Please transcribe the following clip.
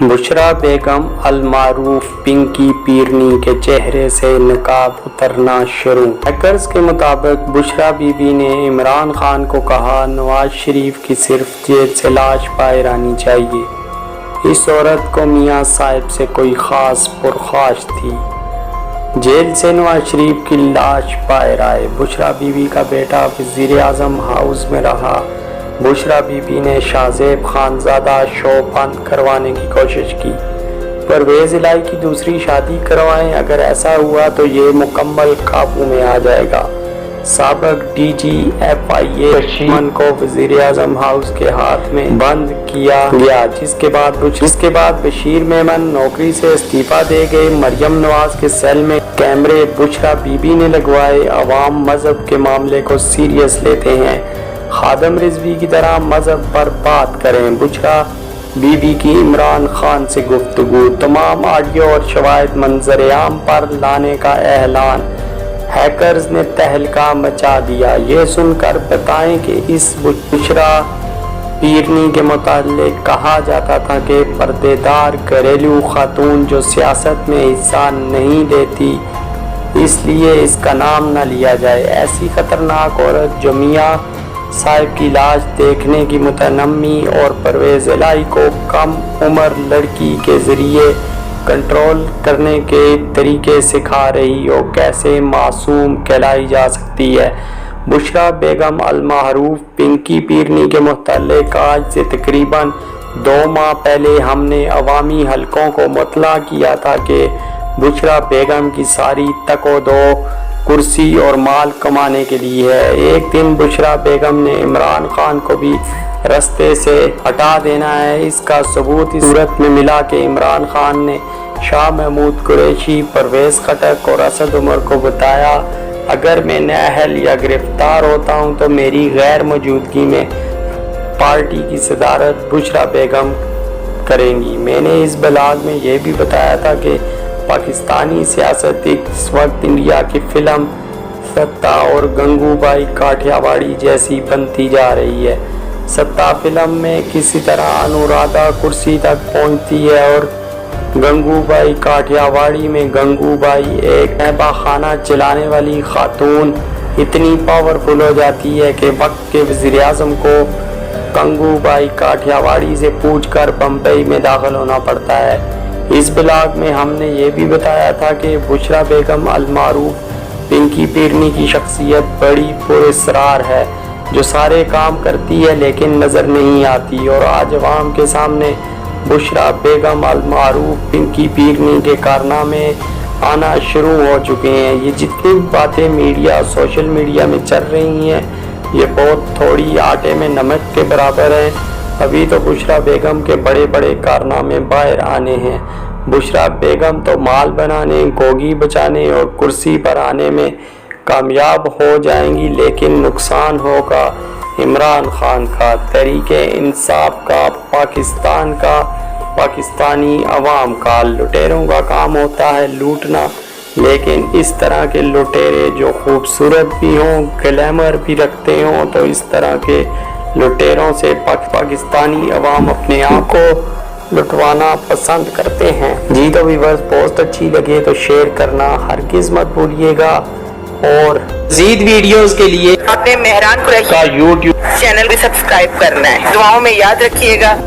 बुशरा बेगम अलमारूफ पिंकी पीरनी के चेहरे से नकाब उतरना शुरू। हैकर्स के मुताबिक बुशरा बीबी ने इमरान खान को कहा, नवाज शरीफ की सिर्फ जेल से लाश बाहर आनी चाहिए। इस औरत को मियां साहिब से कोई खास पुरख्वाश थी, जेल से नवाज शरीफ की लाश बाहर आए। बुशरा बीबी का बेटा वज़ीर आज़म हाउस में रहा। बुशरा बीबी ने शाहज़ेब खानज़ादा शो बंद करवाने की कोशिश की। परवेज़ इलाही की दूसरी शादी करवाएं, अगर ऐसा हुआ तो ये मुकम्मल काबू में आ जाएगा। साबिक DGFIA बशीर को वज़ीर आज़म हाउस के हाथ में बंद किया गया, जिसके बाद बशीर मेमन नौकरी से इस्तीफा दे गए। मरियम नवाज के सेल में कैमरे बुशरा बीबी ने लगवाए। अवाम मजहब के मामले को सीरियस लेते हैं, खादम रिजवी की तरह मजहब पर बात करें। बुशरा बीबी की इमरान खान से गुफ्तगू, तमाम ऑडियो और शवाहिद मंजर-ए-आम पर लाने का ऐलान। हैकर्स ने तहलका मचा दिया। ये सुनकर बताएं कि इस बुशरा पीरनी के मुताल्लिक कहा जाता था कि पर्देदार घरेलू खातून जो सियासत में हिस्सा नहीं लेती, इसलिए इसका नाम न लिया जाए। ऐसी खतरनाक औरत जो मियां साहिब की लाश देखने की मुतनम्मी और परवेज़ इलाही को कम उम्र लड़की के ज़रिए कंट्रोल करने के तरीके सिखा रही हो, कैसे मासूम कहलाई जा सकती है। बुशरा बेगम अलमारूफ पिंकी पीरनी के मुताल्लिक आज से तकरीबन 2 माह पहले हमने अवामी हलकों को मुतला किया था कि बुशरा बेगम की सारी तको-दो कुर्सी और माल कमाने के लिए है। एक दिन बुशरा बेगम ने इमरान खान को भी रास्ते से हटा देना है। इसका सबूत इस सूरत में मिला कि इमरान खान ने शाह महमूद कुरैशी, परवेज़ खटक और असद उमर को बताया, अगर मैं नाअहल या गिरफ्तार होता हूं तो मेरी गैर मौजूदगी में पार्टी की सदारत बुशरा बेगम करेंगी। मैंने इस ब्लॉग में यह भी बताया था कि पाकिस्तानी सियासत इस वक्त इंडिया की फिल्म सत्ता और गंगूबाई काठियावाड़ी जैसी बनती जा रही है। सत्ता फिल्म में किसी तरह अनुराधा कुर्सी तक पहुंचती है और गंगूबाई काठियावाड़ी में गंगूबाई एक महबा खाना चलाने वाली खातून इतनी पावरफुल हो जाती है कि वक्त के वज़ीर आज़म को गंगूबाई काठियावाड़ी से पूछकर बम्बई में दाखिल होना पड़ता है। इस ब्लॉग में हमने ये भी बताया था कि बुशरा बेगम अलमारूफ पिंकी पीरनी की शख्सियत बड़ी पुरअसरार है, जो सारे काम करती है लेकिन नज़र नहीं आती, और आज अवाम के सामने बुशरा बेगम अलमारूफ पिंकी पीरनी के कारनामे आना शुरू हो चुके हैं। ये जितनी बातें मीडिया सोशल मीडिया में चल रही हैं, ये बहुत थोड़ी आटे में नमक के बराबर है। अभी तो बुशरा बेगम के बड़े बड़े कारनामे बाहर आने हैं। बुशरा बेगम तो माल बनाने, गोगी बचाने और कुर्सी पर आने में कामयाब हो जाएंगी, लेकिन नुकसान होगा इमरान खान का, तहरीके इंसाफ का, पाकिस्तान का, पाकिस्तानी अवाम का। लुटेरों का काम होता है लूटना, लेकिन इस तरह के लुटेरे जो खूबसूरत भी हों, ग्लैमर भी रखते हों, तो इस तरह के लुटेरों से पाकिस्तानी अवाम अपने आप को लुटवाना पसंद करते हैं। जी तो व्यूअर्स, पोस्ट अच्छी लगे तो शेयर करना हरगिज़ मत भूलिएगा, और मज़ीद वीडियोस के लिए अपने मेहरान कुरैशी का YouTube चैनल भी सब्सक्राइब करना है। दुआओं में याद रखिएगा।